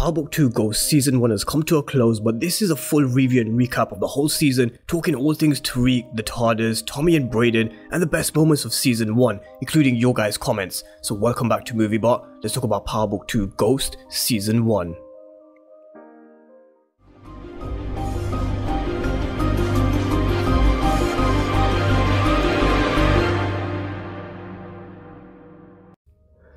Power Book 2 Ghost Season 1 has come to a close, but this is a full review and recap of the whole season, talking all things Tariq, the Tardis, Tommy and Brayden, and the best moments of Season 1, including your guys' comments. So welcome back to MovieBot. Let's talk about Power Book 2 Ghost Season 1.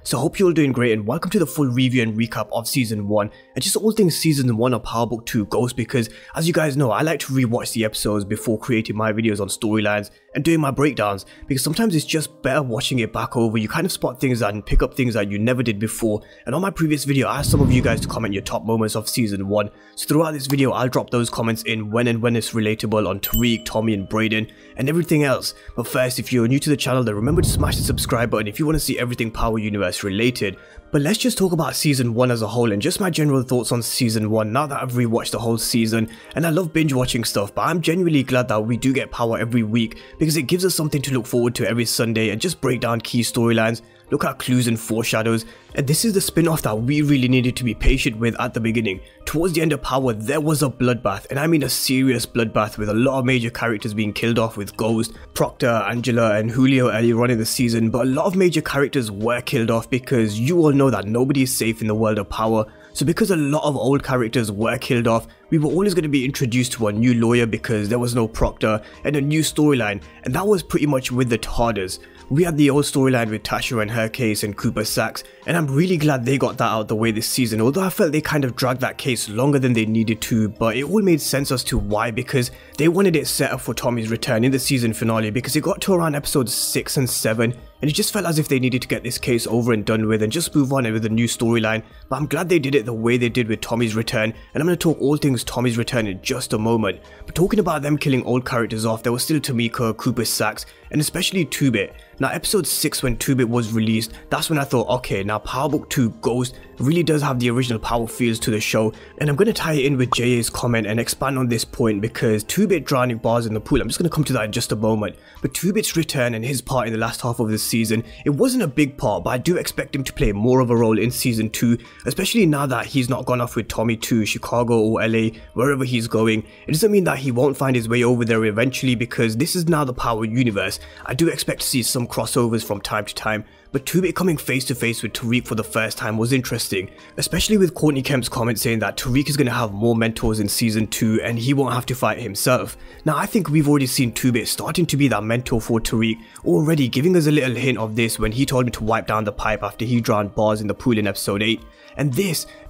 So I hope you're all doing great, and welcome to the full review and recap of Season 1 and just all things Season 1 of Power Book 2 Ghost, because as you guys know, I like to rewatch the episodes before creating my videos on storylines and doing my breakdowns, because sometimes it's just better watching it back over. You kind of spot things and pick up things that you never did before. And on my previous video, I asked some of you guys to comment your top moments of Season 1. So throughout this video, I'll drop those comments in when it's relatable on Tariq, Tommy and Brayden and everything else. But first, if you're new to the channel, then remember to smash the subscribe button if you want to see everything Power Universe related. But let's just talk about Season 1 as a whole and just my general thoughts on Season 1 now that I've rewatched the whole season. And I love binge watching stuff, but I'm genuinely glad that we do get Power every week, because it gives us something to look forward to every Sunday and just break down key storylines, look at clues and foreshadows. And this is the spin-off that we really needed to be patient with at the beginning. Towards the end of Power, there was a bloodbath, and I mean a serious bloodbath, with a lot of major characters being killed off, with Ghost, Proctor, Angela and Julio earlier on in the season. But a lot of major characters were killed off, because you all know that nobody is safe in the world of Power. So because a lot of old characters were killed off, we were always going to be introduced to a new lawyer because there was no Proctor, and a new storyline, and that was pretty much with the Tardis. We had the old storyline with Tasha and her case and Cooper Saxe, and I'm really glad they got that out the way this season, although I felt they kind of dragged that case longer than they needed to. But it all made sense as to why, because they wanted it set up for Tommy's return in the season finale, because it got to around episodes 6 and 7 and it just felt as if they needed to get this case over and done with and just move on with a new storyline. But I'm glad they did it the way they did with Tommy's return, and I'm going to talk all things Tommy's return in just a moment. But talking about them killing old characters off, there was still Tamika, Cooper Saxe, and especially 2-Bit. Now episode 6, when 2-Bit was released, that's when I thought, okay, now Power Book 2 Ghost really does have the original Power feels to the show. And I'm going to tie it in with JA's comment and expand on this point, because 2-Bit drowning bars in the pool, I'm just going to come to that in just a moment. But 2-Bit's return and his part in the last half of the season, it wasn't a big part, but I do expect him to play more of a role in Season 2, especially now that he's not gone off with Tommy to Chicago or LA, wherever he's going. It doesn't mean that he won't find his way over there eventually, because this is now the Power Universe. I do expect to see some crossovers from time to time, but 2-Bit coming face to face with Tariq for the first time was interesting, especially with Courtney Kemp's comment saying that Tariq is going to have more mentors in Season 2 and he won't have to fight himself. Now I think we've already seen 2-Bit starting to be that mentor for Tariq, already giving us a little hint of this when he told him to wipe down the pipe after he drowned bars in the pool in episode 8. And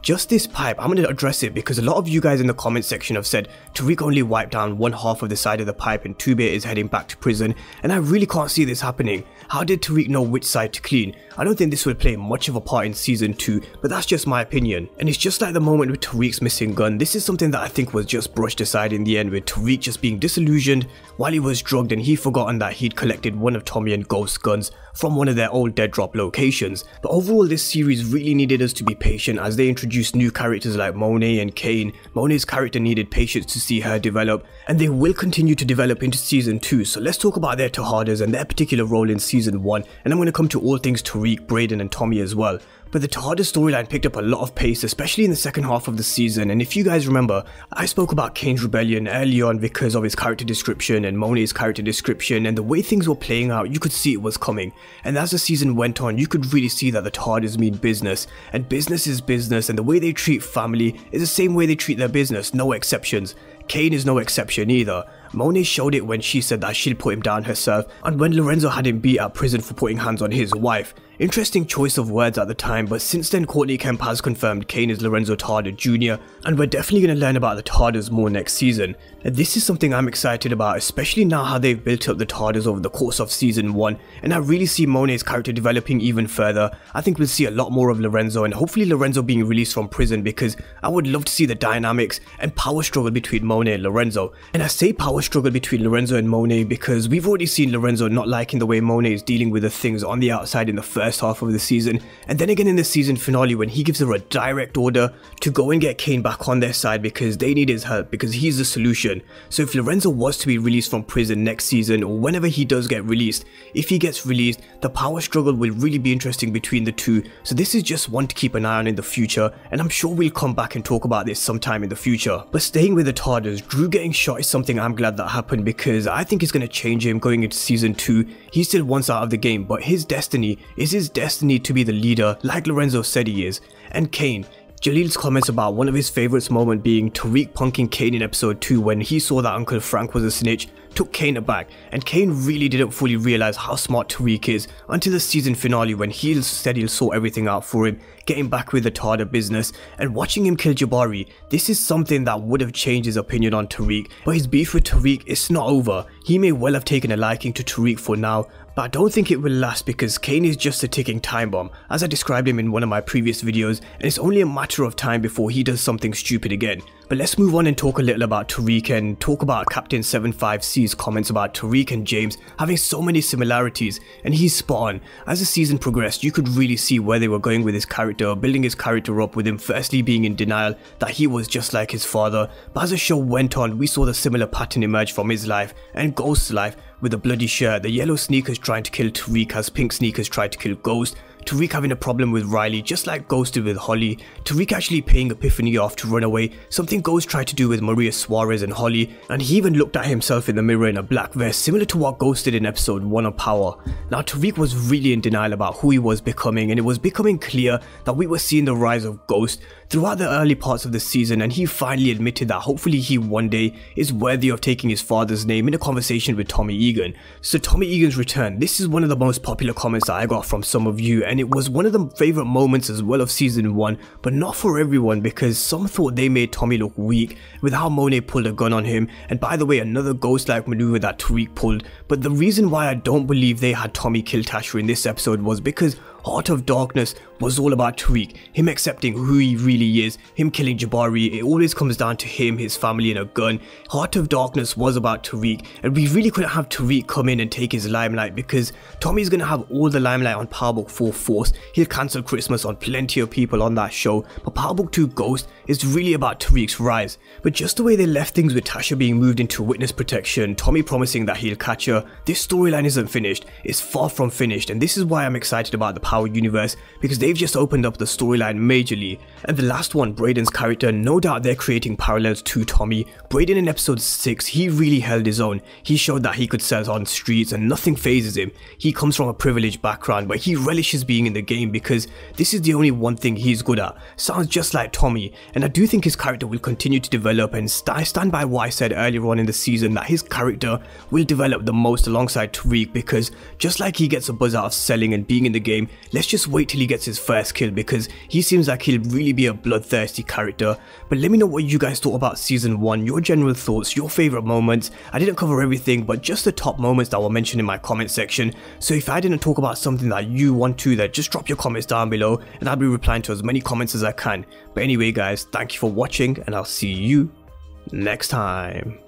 just this pipe, I'm going to address it because a lot of you guys in the comment section have said Tariq only wiped down one half of the side of the pipe and 2-Bit is heading back to prison, and I really can't see this happening. How did Tariq know which side to clean? I don't think this would play much of a part in Season 2, but that's just my opinion. And it's just like the moment with Tariq's missing gun. This is something that I think was just brushed aside in the end, with Tariq just being disillusioned while he was drugged, and he'd forgotten that he'd collected one of Tommy and Ghost's guns from one of their old dead drop locations. But overall, this series really needed us to be patient as they introduced new characters like Monet and Kane. Monet's character needed patience to see her develop, and they will continue to develop into Season 2. So let's talk about their Tejadas and their particular role in Season 1, and I'm going to come to all things Tariq, Brayden and Tommy as well. But the Tejada storyline picked up a lot of pace, especially in the second half of the season. And if you guys remember, I spoke about Kane's rebellion early on because of his character description and Monet's character description, and the way things were playing out, you could see it was coming. And as the season went on, you could really see that the Tejadas mean business, and business is business, and the way they treat family is the same way they treat their business, no exceptions. Kane is no exception either. Monet showed it when she said that she'd put him down herself, and when Lorenzo had him beat at prison for putting hands on his wife. Interesting choice of words at the time, but since then Courtney Kemp has confirmed Kane is Lorenzo Tejada Jr., and we're definitely going to learn about the Tejadas more next season. And this is something I'm excited about, especially now how they've built up the Tejadas over the course of Season 1, and I really see Monet's character developing even further. I think we'll see a lot more of Lorenzo, and hopefully Lorenzo being released from prison, because I would love to see the dynamics and power struggle between Monet and Lorenzo. And I say power struggle between Lorenzo and Monet because we've already seen Lorenzo not liking the way Monet is dealing with the things on the outside in the first first half of the season, and then again in the season finale when he gives her a direct order to go and get Kane back on their side because they need his help, because he's the solution. So if Lorenzo was to be released from prison next season, or whenever he does get released, if he gets released, the power struggle will really be interesting between the two. So this is just one to keep an eye on in the future, and I'm sure we'll come back and talk about this sometime in the future. But staying with the Tardis, Drew getting shot is something I'm glad that happened, because I think it's going to change him going into season 2. He still wants out of the game, but his destiny is his destiny to be the leader like Lorenzo said he is. And Kane, Jalil's comments about one of his favourites moment being Tariq punking Kane in episode 2 when he saw that Uncle Frank was a snitch took Kane aback, and Kane really didn't fully realise how smart Tariq is until the season finale when he said he'll sort everything out for him, getting back with the Tejada business, and watching him kill Jabari. This is something that would have changed his opinion on Tariq, but his beef with Tariq is not over. He may well have taken a liking to Tariq for now, but I don't think it will last because Kane is just a ticking time bomb, as I described him in one of my previous videos, and it's only a matter of time before he does something stupid again. But let's move on and talk a little about Tariq and talk about Captain 75C's comments about Tariq and James having so many similarities, and he's spot on. As the season progressed, you could really see where they were going with his character, building his character up with him firstly being in denial that he was just like his father, but as the show went on we saw the similar pattern emerge from his life and Ghost's life, with the bloody shirt, the yellow sneakers trying to kill Tariq as pink sneakers tried to kill Ghost, Tariq having a problem with Riley just like Ghost did with Holly, Tariq actually paying Epiphany off to run away, something Ghost tried to do with Maria Suarez and Holly, and he even looked at himself in the mirror in a black vest similar to what Ghost did in episode 1 of Power. Now Tariq was really in denial about who he was becoming, and it was becoming clear that we were seeing the rise of Ghost throughout the early parts of the season, and he finally admitted that hopefully he one day is worthy of taking his father's name in a conversation with Tommy Egan. So Tommy Egan's return, this is one of the most popular comments that I got from some of you, and it was one of the favourite moments as well of season 1, but not for everyone because some thought they made Tommy look weak with how Monet pulled a gun on him, and by the way another Ghost-like maneuver that Tariq pulled. But the reason why I don't believe they had Tommy kill Tasha in this episode was because Heart of Darkness was all about Tariq, him accepting who he really is, him killing Jabari. It always comes down to him, his family and a gun. Heart of Darkness was about Tariq, and we really couldn't have Tariq come in and take his limelight because Tommy's gonna have all the limelight on Power Book 4 Force. He'll cancel Christmas on plenty of people on that show, but Power Book 2 Ghost is really about Tariq's rise. But just the way they left things with Tasha being moved into witness protection, Tommy promising that he'll catch her, this storyline isn't finished. It's far from finished, and this is why I'm excited about the Power universe, because they've just opened up the storyline majorly. And the last one, Brayden's character, no doubt they're creating parallels to Tommy. Brayden in episode 6, he really held his own. He showed that he could sell on streets and nothing phases him. He comes from a privileged background, but he relishes being in the game because this is the only one thing he's good at. Sounds just like Tommy, and I do think his character will continue to develop, and I stand by what I said earlier on in the season that his character will develop the most alongside Tariq, because just like he gets a buzz out of selling and being in the game, let's just wait till he gets his first kill because he seems like he'll really be a bloodthirsty character. But let me know what you guys thought about season 1, your general thoughts, your favourite moments. I didn't cover everything, but just the top moments that were mentioned in my comment section. So if I didn't talk about something that you want to, then just drop your comments down below and I'll be replying to as many comments as I can. But anyway guys, thank you for watching and I'll see you next time.